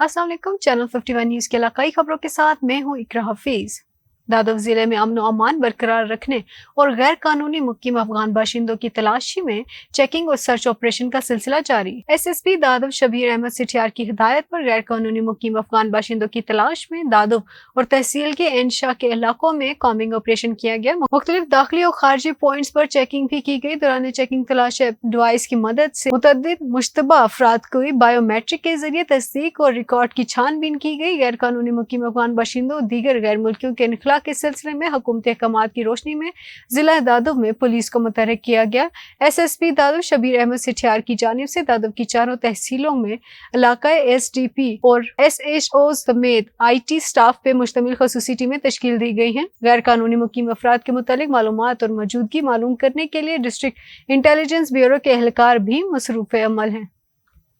अस्सलाम वालेकुम। Channel 51 news की इलाकाई खबरों के साथ मैं हूं इकरा हफीज। दादव जिले में अमन और अमान बरकरार रखने और गैर कानूनी मुकीम अफगान बाशिंदों की तलाशी में चेकिंग और सर्च ऑपरेशन का सिलसिला जारी। एसएसपी दादव शबीर अहमद सिठियार की हिदायत पर गैर कानूनी मुकीम अफगान बाशिंदों की तलाश में दादव और तहसील के एनशाह के इलाकों में कॉम्बिंग ऑपरेशन किया गया। मुख्तलिफ दाखिली और खारजी पॉइंट्स पर चेकिंग भी की गई। दौरान चेकिंग तलाश डिवाइस की मदद से मुतअद्दिद मुश्तबा अफराद को बायोमेट्रिक के जरिए तस्दीक और रिकॉर्ड की छानबीन की गई। गैर कानूनी मुकीम अफगान बाशिंदों और दीगर गैर मुल्कियों के इनखला के सिलसिले में हुकूमती अहकामात की रोशनी में जिला दादव में पुलिस को मुतहर्रिक किया गया। एसएसपी दादव शबीर अहमद सिठियार की जानिब से दादव की चारों तहसीलों में इलाकाई एसडीपी और एसएचओ समेत आईटी स्टाफ पे मुश्तमिल खसूसी टीमें तश्कील दी गई हैं। गैर कानूनी मुकीम अफराद के मुतालिक मालूमात और मौजूदगी मालूम करने के लिए डिस्ट्रिक्ट इंटेलिजेंस ब्यूरो के एहलकार भी मसरूफ अमल हैं।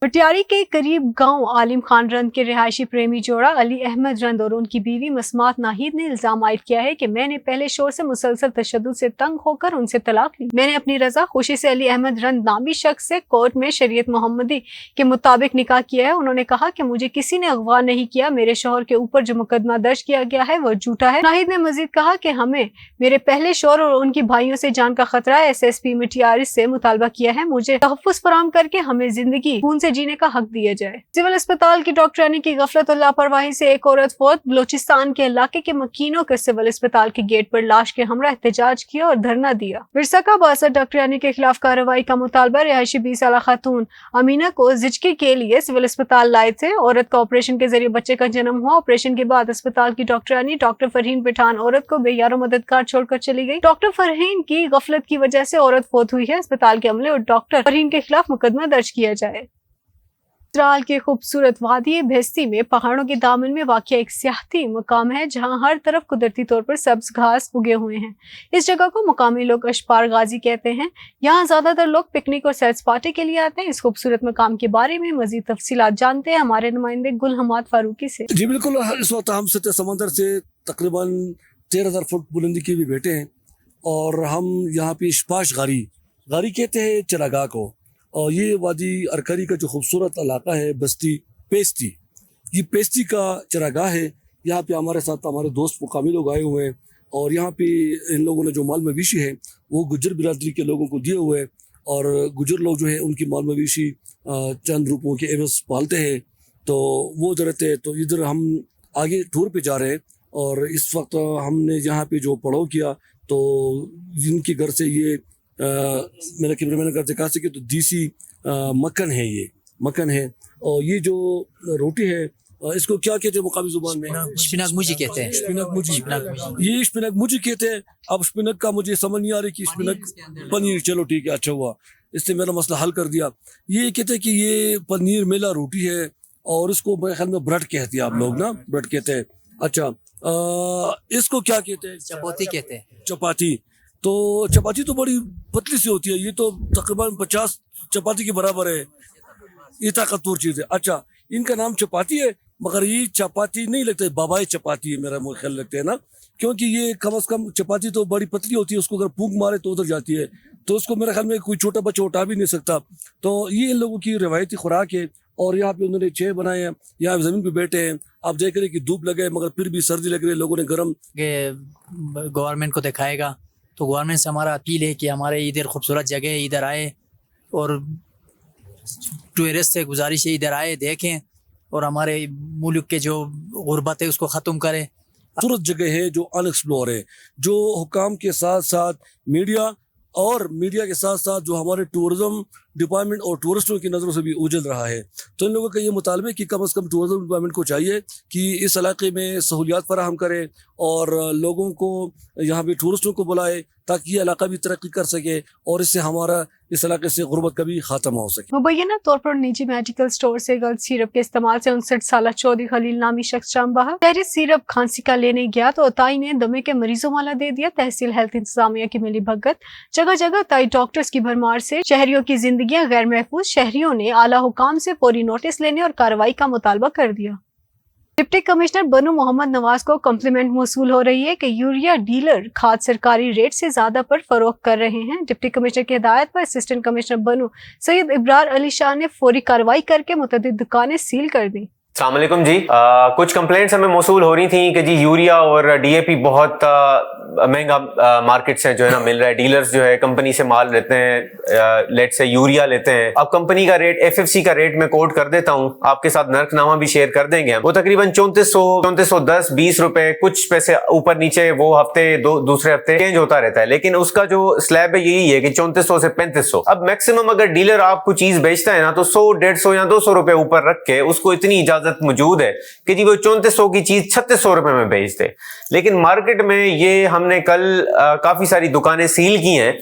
पटियारी के करीब गांव आलिम खान रंद के रिहायशी प्रेमी जोड़ा अली अहमद रंद और उनकी बीवी मसमात नाहिद ने इल्जाम आयद किया है कि मैंने पहले शोर से मुसलसल तशद्दुद से तंग होकर उनसे तलाक ली। मैंने अपनी रजा खुशी से अली अहमद रंद नामी शख्स से कोर्ट में शरीयत मोहम्मदी के मुताबिक निकाह किया है। उन्होंने कहा कि मुझे किसी ने अगवा नहीं किया। मेरे शोहर के ऊपर जो मुकदमा दर्ज किया गया है वो झूठा है। नाहिद ने मजीद कहा कि हमें मेरे पहले शोहर और उनकी भाइयों से जान का खतरा है। एसएसपी पटियारी से मुतालबा किया है मुझे तहफ़्फ़ुज़ फराहम करके हमें जिंदगी खून से जीने का हक दिया जाए। सिविल अस्पताल की डॉक्टरानी की गफलत और लापरवाही से एक औरत फौत। बलोचिस्तान के इलाके के मकीनों के सिविल अस्पताल के गेट पर लाश के हमरा एहतजाज किया और धरना दिया। विरसा का बासठ डॉक्टरानी के खिलाफ कार्रवाई का मुतालबा। रिहायशी 20 साल खातून अमीना को जिचकी के लिए सिविल अस्पताल लाए थे। औरत का ऑपरेशन के जरिए बच्चे का जन्म हुआ। ऑपरेशन के बाद अस्पताल की डॉक्टरानी डॉक्टर फरहीन पठान औरत को बेयारो मददगार छोड़कर चली गई। डॉक्टर फरहीन की गफलत की वजह से औरत फौत हुई है। अस्पताल के अमले और डॉक्टर फरहीन के खिलाफ मुकदमा दर्ज किया जाए। चित्राल के खूबसूरत वादी बेहस्ती में पहाड़ों के दामन में वाक़िया एक सियाहती मुकाम है जहां हर तरफ कुदरती तौर पर सब्ज घास उगे हुए हैं। इस जगह को मुकामी लोग अशपार गाजी कहते हैं। यहाँ ज्यादातर लोग पिकनिक और सैर सपाटे के लिए आते हैं। इस खूबसूरत मुकाम के बारे में मजीद तफसीलात जानते हैं हमारे नुमाइंदे गुल हमाद फारूकी से। जी बिल्कुल, इस वक्त हम सतह समंदर से तकरीबन 13,000 फुट बुलंदी के भी बैठे हैं और हम यहाँ पे इशपाश गारी कहते हैं चरागाह को। और ये वादी अरकरी का जो खूबसूरत इलाका है बस्ती पेस्टी, ये पेस्टी का चरागाह है। यहाँ पे हमारे साथ हमारे दोस्त मुकामी लोग आए हुए हैं और यहाँ पे इन लोगों ने जो माल मवेशी है वो गुज्जर बिरादरी के लोगों को दिए हुए हैं और गुज्जर लोग जो है उनकी माल मवेशी चंद रुपयों के एवज पालते हैं। तो वो जरूरत है। तो इधर हम आगे टूर पे जा रहे हैं और इस वक्त हमने यहाँ पे जो पड़ाव किया तो जिनके घर से ये मेरा कैमरामैन का दिखा सके तो देसी मक्खन है, ये मक्खन है। और ये जो रोटी है इसको क्या कहते हैं मुकामी जुबान में? शपिनक मुजी कहते हैं। शपिनक मुजी, ये शपिनक मुजी कहते हैं। अब शपिनक का मुझे समझ नहीं आ रही कि शपिनक पनीर, चलो ठीक है, अच्छा हुआ, इससे मेरा मसला हल कर दिया। ये कहते हैं कि ये पनीर मेला रोटी है और इसको मेरे ख्याल में ब्रेड कहते हैं आप लोग ना, ब्रेड कहते हैं। अच्छा, इसको क्या कहते हैं? चपाती कहते हैं। चपाती। तो चपाती तो बड़ी पतली सी होती है, ये तो तकरीबन 50 चपाती के बराबर है। ये ताकतवर चीज़ है। अच्छा, इनका नाम चपाती है मगर ये चपाती नहीं लगता है, बाबाई चपाती है मेरा ख्याल लगता है ना, क्योंकि ये कम से कम चपाती तो बड़ी पतली होती है, उसको अगर फूंक मारे तो उधर जाती है, तो उसको मेरे ख्याल में कोई छोटा बच्चा उठा भी नहीं सकता। तो ये इन लोगों की रिवायती खुराक है। और यहाँ पे उन्होंने चेयर बनाए हैं, यहाँ जमीन पे बैठे हैं। आप देख रहे हैं कि धूप लगे मगर फिर भी सर्दी लग रही है, लोगों ने गर्म गवर्नमेंट को दिखाएगा। तो गवर्नमेंट से हमारा अपील है कि हमारे इधर खूबसूरत जगह है, इधर आए और टूरिस्ट से गुजारिश है इधर आए, देखें और हमारे मुल्क के जो गुर्बत है उसको ख़त्म करें। खूबसूरत जगह है जो अनएक्सप्लोर है, जो हुकाम के साथ साथ मीडिया के साथ साथ जो हमारे टूरिज्म डिपार्टमेंट और टूरिस्टों की नज़रों से भी उजल रहा है। तो इन लोगों का ये मुतालबा है कि कम से कम टूरिज्म डिपार्टमेंट को चाहिए कि इस इलाके में सहूलियात फराहम करे और लोगों को यहाँ पे टूरिस्टों को बुलाए ताकि ये इलाका भी तरक्की कर सके और इससे हमारा इस इलाके से गुर्बत का भी खात्मा हो सके। मुबैना तौर पर निजी मेडिकल स्टोर से गलत सिरप के इस्तेमाल से 59 साल चौधरी खलील नामी शख्स जाम बहा। शहरी सिरप खांसी का लेने गया तो ताई ने दमे के मरीजों वाला दे दिया। तहसील हेल्थ इंतजामिया की मिली भगत, जगह जगह ताई डॉक्टर्स की भरमार से शहरियों की जिंदगियां गैर महफूज। शहरियों ने आला हुकाम से फौरी नोटिस लेने और कार्रवाई का मुतालबा कर दिया। डिप्टी कमिश्नर बनू मोहम्मद नवाज को कम्प्लीमेंट मौसूल हो रही है कि यूरिया डीलर खाद सरकारी रेट से ज्यादा पर फरोख्त कर रहे हैं। डिप्टी कमिश्नर की हिदायत पर असिस्टेंट कमिश्नर बनू सैयद इब्रार अली शाह ने फौरी कार्रवाई करके मुतअद्दिद दुकानें सील कर दी। السلام علیکم جی. کچھ کمپلینٹس ہمیں موصول ہو رہی تھیں کہ جی یوریا اور ڈی اے پی بہت مہنگا مارکیٹ سے جو ہے نا مل رہا ہے. ڈیلرز جو ہے کمپنی سے مال لیتے ہیں, لیٹ سے یوریا لیتے ہیں. اب کمپنی کا ریٹ ایف ایف سی کا ریٹ میں کوٹ کر دیتا ہوں, آپ کے ساتھ نرخ نامہ بھی شیئر کر دیں گے. وہ تقریباً 3410 20 روپے, کچھ پیسے اوپر نیچے وہ ہفتے دوسرے ہفتے چینج ہوتا رہتا ہے, لیکن اس کا جو سلیب ہے یہی ہے کہ 3400 سے 3500. اب میکسیمم اگر ڈیلر آپ کو چیز بیچتا ہے نا تو 100 150 یا 200 روپے اوپر رکھ کے اس کو اتنی اجازت موجود ہے کہ جی وہ 3400 کی چیز 3600 روپے میں بیچ دے. لیکن مارکیٹ میں یہ ہم نے کل کافی ساری دکانیں سیل کی ہیں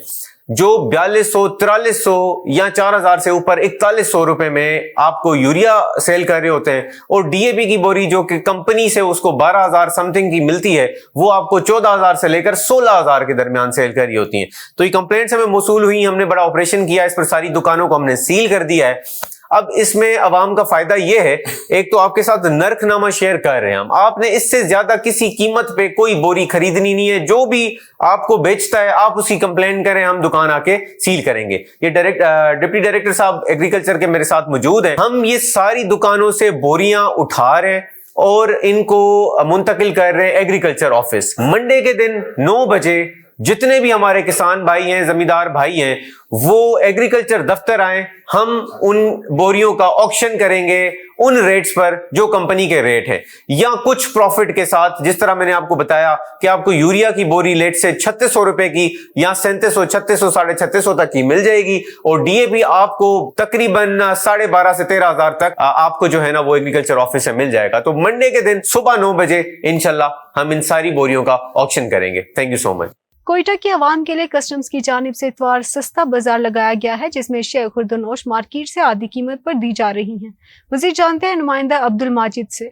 جو 4200 4300 یا 4000 سے اوپر 4100 روپے میں آپ کو یوریا سیل کر رہے ہوتے ہیں, اور ڈی اے پی کی بوری جو کہ کمپنی سے اس کو 12000 سم تھنگ کی ملتی ہے وہ آپ کو 14000 سے لے کر 16000 کے درمیان سیل کر رہی ہوتی ہیں. تو یہ کمپلینٹس ہمیں موصول ہوئی, ہم نے بڑا آپریشن کیا, اس پر ساری دکانوں کو ہم نے سیل کر دیا ہے. اب اس میں عوام کا فائدہ یہ ہے, ایک تو آپ کے ساتھ نرخ نامہ شیئر کر رہے ہیں ہم, آپ نے اس سے زیادہ کسی قیمت پہ کوئی بوری خریدنی نہیں ہے. جو بھی آپ کو بیچتا ہے آپ اس کی کمپلین کریں, ہم دکان آ کے سیل کریں گے. یہ ڈپٹی ڈائریکٹر صاحب ایگریکلچر کے میرے ساتھ موجود ہیں. ہم یہ ساری دکانوں سے بوریاں اٹھا رہے ہیں اور ان کو منتقل کر رہے ہیں ایگریکلچر آفس. منڈے کے دن 9 بجے جتنے بھی ہمارے کسان بھائی ہیں, زمیندار بھائی ہیں, وہ ایگریکلچر دفتر آئیں, ہم ان بوریوں کا آکشن کریں گے ان ریٹس پر جو کمپنی کے ریٹ ہیں, یا کچھ پروفٹ کے ساتھ. جس طرح میں نے آپ کو بتایا کہ آپ کو یوریا کی بوری لیٹ سے 3600 روپے کی یا 3700 3600 3650 تک کی مل جائے گی, اور ڈی اے پی آپ کو تقریباً 12,500 سے 13,000 تک آپ کو جو ہے نا وہ ایگریکلچر آفس سے مل جائے گا. تو منڈے کے دن صبح 9 بجے انشاءاللہ ہم ان ساری بوریوں کا آکشن کریں گے. تھینک یو سو مچ. کوئٹہ کی عوام کے لیے کسٹمز کی جانب سے اتوار سستا بازار لگایا گیا ہے جس میں اشیاء خوردونوش مارکیٹ سے آدھی قیمت پر دی جا رہی ہیں. مزید جانتے ہیں نمائندہ عبد الماجد سے.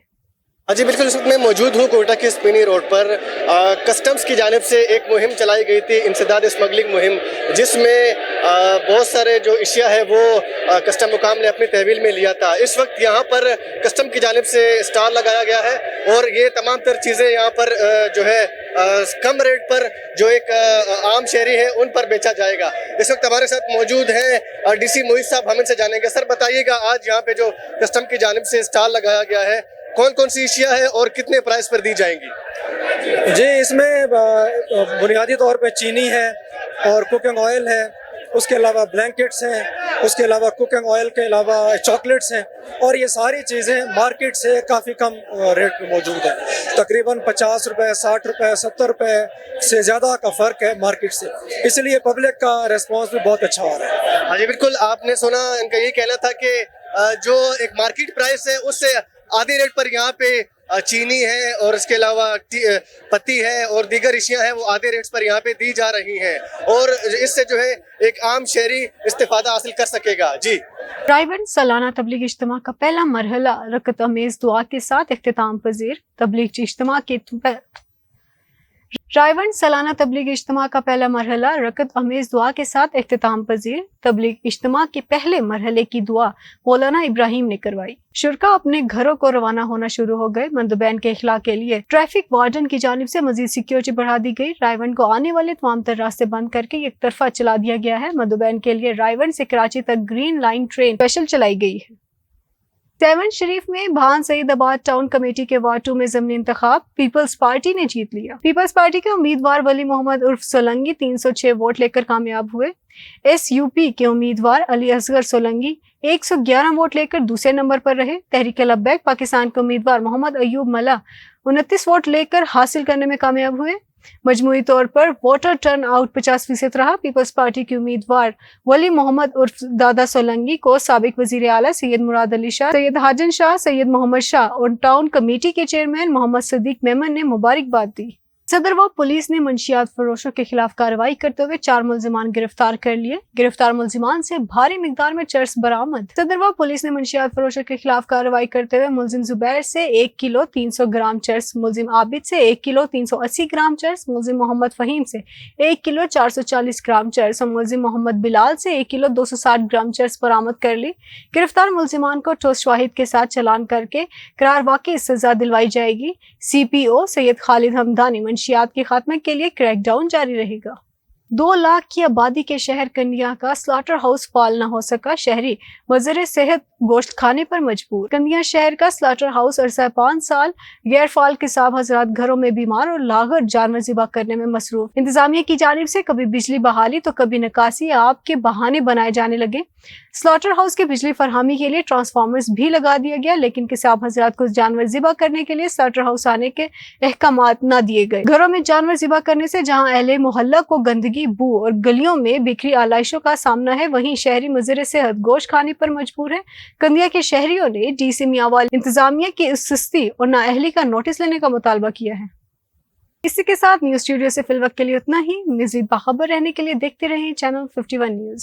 جی بالکل, اس وقت میں موجود ہوں کوئٹہ کے اسپینی روڈ پر. کسٹمز کی جانب سے ایک مہم چلائی گئی تھی, انسداد اسمگلنگ مہم, جس میں بہت سارے جو اشیاء ہے وہ کسٹم حکام نے اپنی تحویل میں لیا تھا. اس وقت یہاں پر کسٹم کی جانب سے اسٹال لگایا گیا ہے اور یہ تمام تر چیزیں یہاں پر جو ہے کم ریٹ پر جو ایک عام شہری ہے ان پر بیچا جائے گا. اس وقت ہمارے ساتھ موجود ہیں ڈی سی محیط صاحب, ہم ان سے جانیں گے. سر بتائیے گا آج یہاں پہ جو کسٹم کی جانب سے اسٹال لگایا گیا ہے کون کون سی اشیاء ہے اور کتنے پرائز پر دی جائیں گی؟ جی اس میں بنیادی طور پہ چینی ہے اور کوکنگ آئل ہے, اس کے علاوہ بلینکٹس ہیں, اس کے علاوہ کوکنگ آئل کے علاوہ چاکلیٹس ہیں, اور یہ ساری چیزیں مارکیٹ سے کافی کم ریٹ پہ موجود ہیں. تقریباً 50 روپے 60 روپے 70 روپے سے زیادہ کا فرق ہے مارکیٹ سے, اس لیے پبلک کا ریسپانس بھی بہت اچھا ہو رہا ہے. ہاں جی بالکل, آپ نے سنا ان کا یہ کہنا تھا کہ جو ایک مارکیٹ پرائس ہے اس سے آدھے ریٹ پر یہاں پہ چینی ہے اور اس کے علاوہ پتی ہے اور دیگر اشیاء ہیں وہ آدھے ریٹس پر یہاں پہ دی جا رہی ہیں, اور اس سے جو ہے ایک عام شہری استفادہ حاصل کر سکے گا. جی ڈرائیون سالانہ تبلیغ اجتماع کا پہلا مرحلہ رکعت امیز دعا کے ساتھ اختتام پذیر. تبلیغ اجتماع کے ڈرائیون سالانہ تبلیغ اجتماع کا پہلا مرحلہ رکعت امیز دعا کے ساتھ اختتام پذیر. تبلیغ اجتماع کے پہلے مرحلے کی دعا مولانا ابراہیم نے کروائی. شرکا اپنے گھروں کو روانہ ہونا شروع ہو گئے. مندوبین کے اخلاء کے لیے ٹریفک وارڈن کی جانب سے مزید سیکیورٹی بڑھا دی گئی. رائیون کو آنے والے تمام تر راستے بند کر کے یک طرفہ چلا دیا گیا ہے. مندوبین کے لیے رائیون سے کراچی تک گرین لائن ٹرین اسپیشل چلائی گئی ہے. سیون شریف میں بھان سعید آباد ٹاؤن کمیٹی کے وارڈ 2 میں ضمنی انتخاب پیپلز پارٹی نے جیت لیا. پیپلز پارٹی کے امیدوار ولی محمد عرف سولنگی 306 ووٹ لے کر کامیاب ہوئے. ایس یو پی کے امیدوار علی اصغر سولنگی 111 ووٹ لے کر دوسرے نمبر پر رہے. تحریک لبیک پاکستان کے امیدوار محمد ایوب ملا 29 ووٹ لے کر حاصل کرنے میں کامیاب ہوئے. مجموعی طور پر ووٹر ٹرن آؤٹ 50% رہا. پیپلز پارٹی کے امیدوار ولی محمد عرف دادا سولنگی کو سابق وزیر اعلیٰ سید مراد علی شاہ, سید حاجن شاہ, سید محمد شاہ اور ٹاؤن کمیٹی کے چیئرمین محمد صدیق میمن نے مبارکباد دی. صدر و پولیس نے منشیات فروشوں کے خلاف کارروائی کرتے ہوئے 4 ملزمان گرفتار کر لیے. گرفتار ملزمان سے بھاری مقدار میں چرس برآمد. صدر و پولیس نے منشیات فروشوں کے خلاف کارروائی کرتے ہوئے ملزم زبیر سے 1 کلو 300 گرام چرس, ملزم عابد سے 1 کلو 380 گرام چرس, ملزم محمد فہیم سے 1 کلو 440 گرام چرس اور ملزم محمد بلال سے 1 کلو 260 گرام چرس برآمد کر لی. گرفتار ملزمان کو ٹھوس شواہد کے ساتھ چلان کر کے قرار واقعی سزا دلوائی جائے گی. سی پی او سید خالد حمدانی منشیات کے خاتمے کے لیے کریک ڈاؤن جاری رہے گا. 2 लाख की आबादी के शहर कंडिया का स्लॉटर हाउस फाल न हो सका, शहरी वज़ीर सेहत गोश्त खाने पर मजबूर। कंडिया शहर का स्लॉटर हाउस अरसा 5 साल गैर फाल के साहब हजरात घरों में बीमार और लागर जानवर ज़िबा करने में मसरूफ। इंतजामिया की जानिब से कभी बिजली बहाली तो कभी निकासी आब के बहाने बनाए जाने लगे। स्लॉटर हाउस के बिजली फरहामी के लिए ट्रांसफार्मर्स भी लगा दिया गया, लेकिन किसाब हजरात को जानवर ज़िबा करने के लिए स्लॉटर हाउस आने के अहकामात न दिए गए। घरों में जानवर ज़िबा करने से जहां अहले मोहल्ला को गंदगी, बू और गलियों में बिखरी आलाइशों का सामना है, वहीं शहरी वज़ीर सेहत गोश्त खाने पर मजबूर है। कंदिया के शहरियों ने डीसी मियांवाल इंतजामिया की इस सुस्ती और नाअहली का नोटिस लेने का मुतालबा किया है। इसी के साथ न्यूज़ स्टूडियो से फिल वक्त के लिए उतना ही। मज़ीद बाखबर रहने के लिए देखते रहें चैनल 51 न्यूज़।